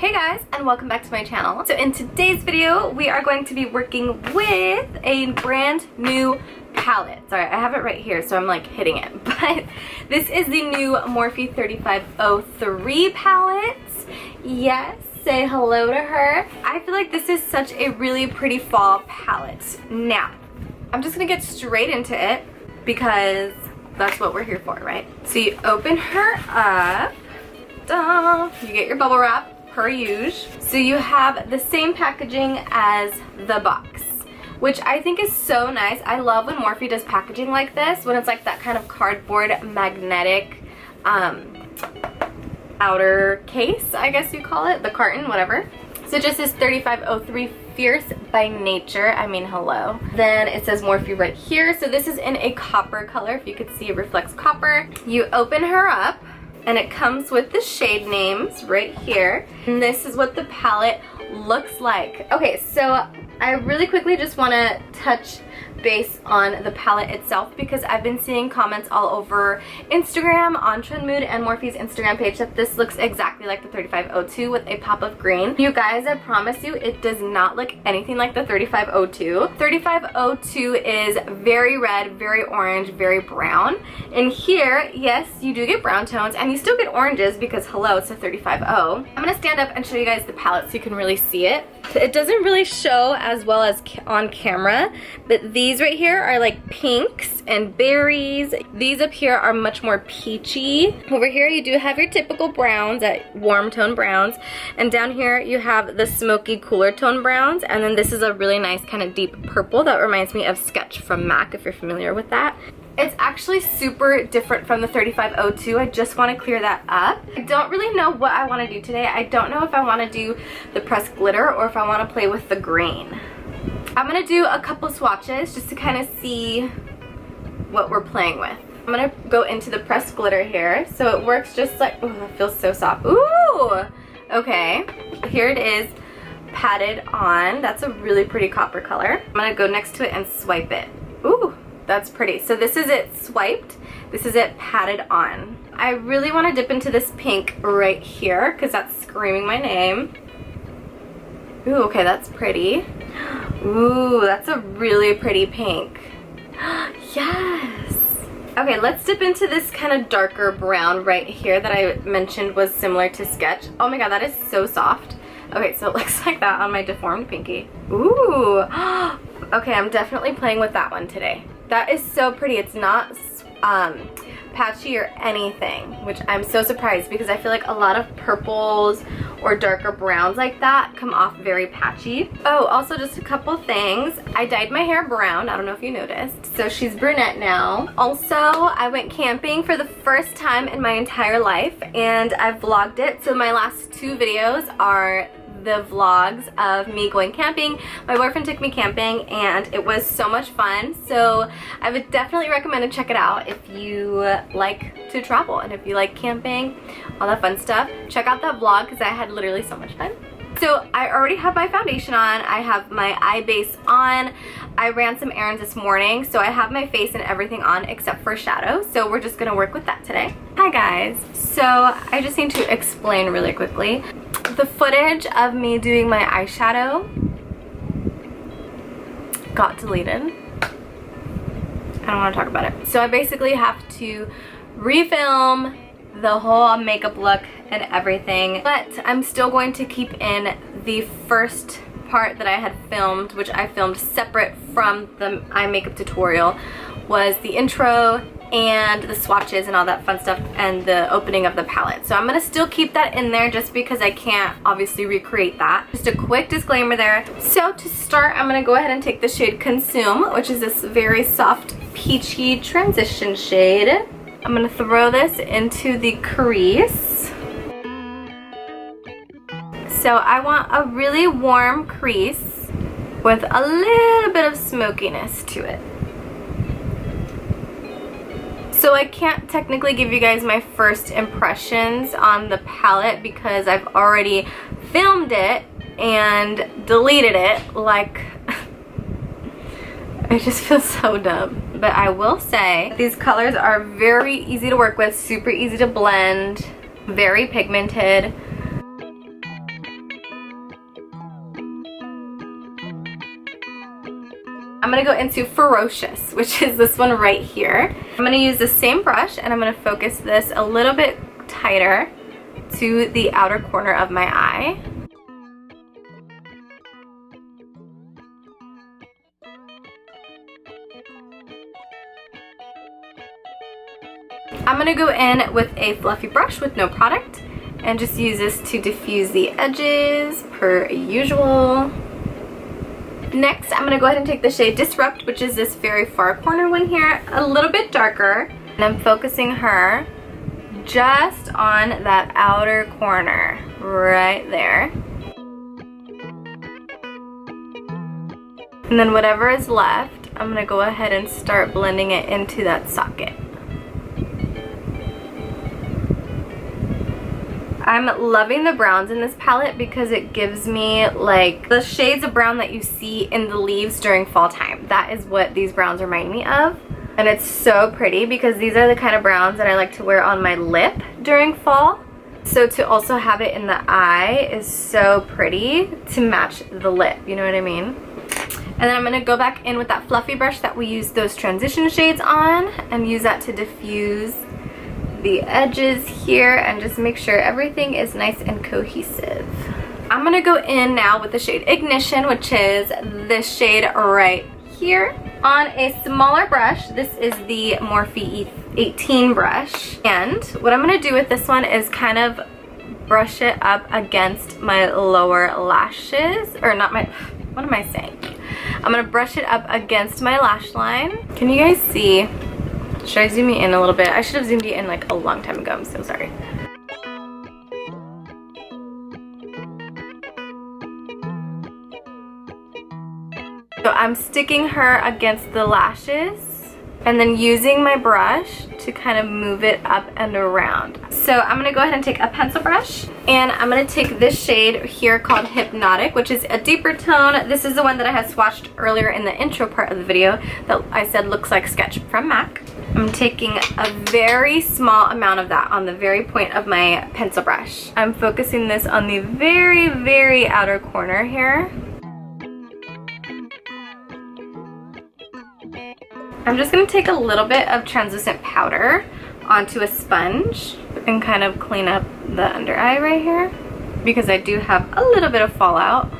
Hey guys, and welcome back to my channel. So in today's video, we are going to be working with a brand new palette. Sorry, I have it right here, so I'm like hitting it. But this is the new Morphe 35O3 palette. Yes, say hello to her. I feel like this is such a really pretty fall palette. Now, I'm just gonna get straight into it because that's what we're here for, right? So you open her up. You get your bubble wrap. Per usual. So you have the same packaging as the box, which I think is so nice. I love when Morphe does packaging like this, when it's like that kind of cardboard magnetic outer case, I guess you call it, the carton, whatever. So it just says 35O3 Fierce by Nature. I mean, hello. Then it says Morphe right here. So this is in a copper color. If you could see, it reflects copper. You open her up, and it comes with the shade names right here. And this is what the palette looks like. Okay, so I really quickly just want to touch base on the palette itself because I've been seeing comments all over Instagram, on Trend Mood and Morphe's Instagram page that this looks exactly like the 35O2 with a pop of green. You guys, I promise you, it does not look anything like the 35O2. 35O2 is very red, very orange, very brown. And here, yes, you do get brown tones and you still get oranges because hello, it's a 35O. I'm gonna stand up and show you guys the palette so you can really see it. It doesn't really show as well as on camera, but these right here are like pinks and berries. These up here are much more peachy. Over here you do have your typical browns, warm tone browns, and down here you have the smoky cooler tone browns, and then this is a really nice kind of deep purple that reminds me of Sketch from MAC, if you're familiar with that. It's actually super different from the 35O2. I just want to clear that up. I don't really know what I want to do today. I don't know if I want to do the pressed glitter or if I want to play with the green. I'm going to do a couple swatches just to kind of see what we're playing with. I'm going to go into the pressed glitter here. So it works just like, oh, that feels so soft. Ooh! Okay, here it is, patted on. That's a really pretty copper color. I'm going to go next to it and swipe it. Ooh! That's pretty. So this is it swiped. This is it patted on. I really want to dip into this pink right here because that's screaming my name. Ooh, okay, that's pretty. Ooh, that's a really pretty pink. Yes! Okay, let's dip into this kind of darker brown right here that I mentioned was similar to Sketch. Oh my god, that is so soft. Okay, so it looks like that on my deformed pinky. Ooh! Okay, I'm definitely playing with that one today. That is so pretty. It's not patchy or anything, which I'm so surprised because I feel like a lot of purples or darker browns like that come off very patchy. Oh, also just a couple things. I dyed my hair brown. I don't know if you noticed. So she's brunette now. Also, I went camping for the first time in my entire life and I've vlogged it. So my last two videos are the vlogs of me going camping. My boyfriend took me camping and it was so much fun, so I would definitely recommend to check it out if you like to travel and if you like camping, all that fun stuff. Check out that vlog because I had literally so much fun. So I already have my foundation on, I have my eye base on, I ran some errands this morning, so I have my face and everything on except for shadow, so we're just gonna work with that today. Hi guys, so I just need to explain really quickly. The footage of me doing my eyeshadow got deleted. I don't want to talk about it. So I basically have to refilm the whole makeup look and everything, but I'm still going to keep in the first part that I had filmed, which I filmed separate from the eye makeup tutorial, was the intro and the swatches and all that fun stuff and the opening of the palette. So I'm gonna still keep that in there just because I can't obviously recreate that. Just a quick disclaimer there. So to start, I'm gonna go ahead and take the shade Consume, which is this very soft peachy transition shade. I'm gonna throw this into the crease. So I want a really warm crease with a little bit of smokiness to it. So I can't technically give you guys my first impressions on the palette because I've already filmed it and deleted it. Like, I just feel so dumb. But I will say these colors are very easy to work with, super easy to blend, very pigmented. I'm gonna go into Ferocious, which is this one right here. I'm gonna use the same brush and I'm gonna focus this a little bit tighter to the outer corner of my eye. I'm gonna go in with a fluffy brush with no product and just use this to diffuse the edges per usual. Next, I'm gonna go ahead and take the shade Disrupt, which is this very far corner one here, a little bit darker, and I'm focusing her just on that outer corner right there. And then whatever is left, I'm gonna go ahead and start blending it into that socket. I'm loving the browns in this palette because it gives me like the shades of brown that you see in the leaves during fall time. That is what these browns remind me of. And it's so pretty because these are the kind of browns that I like to wear on my lip during fall. So to also have it in the eye is so pretty to match the lip, you know what I mean? And then I'm going to go back in with that fluffy brush that we used those transition shades on and use that to diffuse the edges here and just make sure everything is nice and cohesive. I'm gonna go in now with the shade Ignition, which is this shade right here. On a smaller brush, this is the Morphe 18 brush. And what I'm gonna do with this one is kind of brush it up against my lower lashes, or not my, what am I saying? I'm gonna brush it up against my lash line. Can you guys see? Should I zoom you in a little bit? I should have zoomed you in like a long time ago. I'm so sorry. So I'm sticking her against the lashes and then using my brush to kind of move it up and around. So I'm going to go ahead and take a pencil brush and I'm going to take this shade here called Hypnotic, which is a deeper tone. This is the one that I had swatched earlier in the intro part of the video that I said looks like Sketch from MAC. I'm taking a very small amount of that on the very point of my pencil brush. I'm focusing this on the very, very outer corner here. I'm just going to take a little bit of translucent powder onto a sponge and kind of clean up the under eye right here because I do have a little bit of fallout.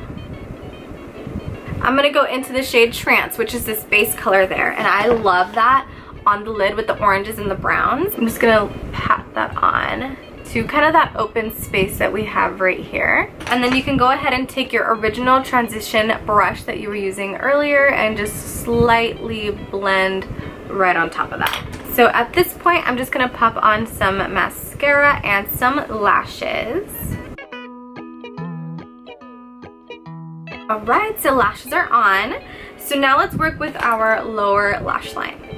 I'm going to go into the shade Trance, which is this base color there, and I love that on the lid with the oranges and the browns. I'm just gonna pat that on to kind of that open space that we have right here. And then you can go ahead and take your original transition brush that you were using earlier and just slightly blend right on top of that. So at this point, I'm just gonna pop on some mascara and some lashes. Alright, so lashes are on. So now let's work with our lower lash line.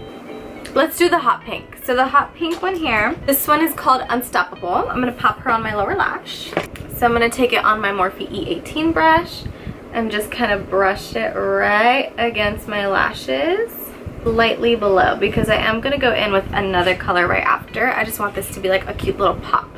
Let's do the hot pink. So the hot pink one here, this one is called Unstoppable. I'm going to pop her on my lower lash. So I'm going to take it on my Morphe E18 brush and just kind of brush it right against my lashes, lightly below, because I am going to go in with another color right after. I just want this to be like a cute little pop.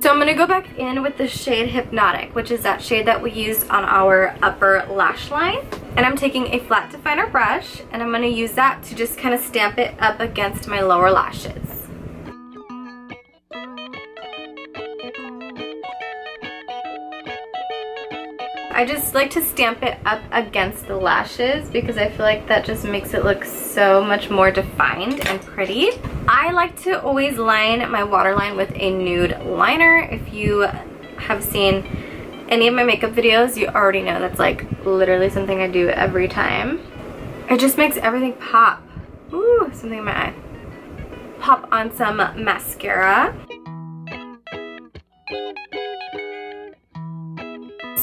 So I'm going to go back in with the shade Hypnotic, which is that shade that we used on our upper lash line. And I'm taking a flat definer brush and I'm going to use that to just kind of stamp it up against my lower lashes. I just like to stamp it up against the lashes because I feel like that just makes it look so much more defined and pretty. I like to always line my waterline with a nude liner. If you have seen any of my makeup videos, you already know that's like literally something I do every time. It just makes everything pop. Ooh, something in my eye. Pop on some mascara.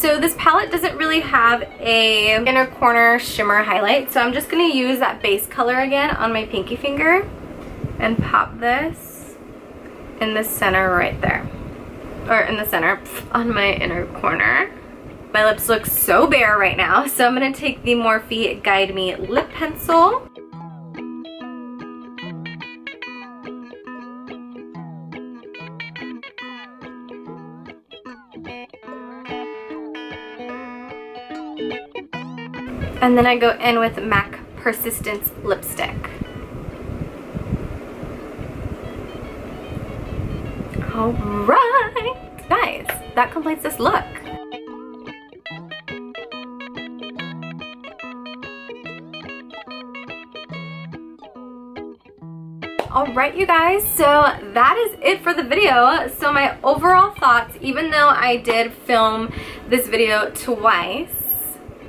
So this palette doesn't really have a inner corner shimmer highlight, so I'm just going to use that base color again on my pinky finger and pop this in the center right there. Or in the center on my inner corner. My lips look so bare right now, so I'm going to take the Morphe Guide Me lip pencil. And then I go in with MAC Persistence lipstick. Alright! Guys, that completes this look. Alright you guys, so that is it for the video. So my overall thoughts, even though I did film this video twice,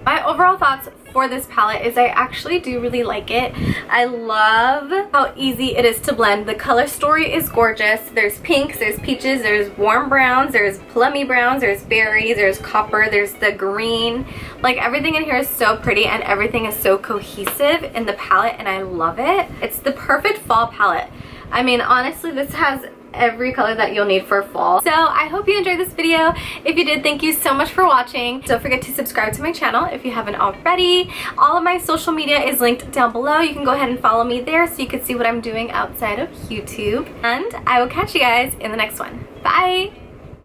my overall thoughts for this palette is I actually do really like it. I love how easy it is to blend. The color story is gorgeous. There's pinks, there's peaches, there's warm browns, there's plummy browns, there's berries, there's copper, there's the green. Like everything in here is so pretty and everything is so cohesive in the palette and I love it. It's the perfect fall palette. I mean, honestly, this has every color that you'll need for fall. So I hope you enjoyed this video. If you did, thank you so much for watching. Don't forget to subscribe to my channel if you haven't already. All of my social media is linked down below. You can go ahead and follow me there so you can see what I'm doing outside of YouTube. And I will catch you guys in the next one. Bye!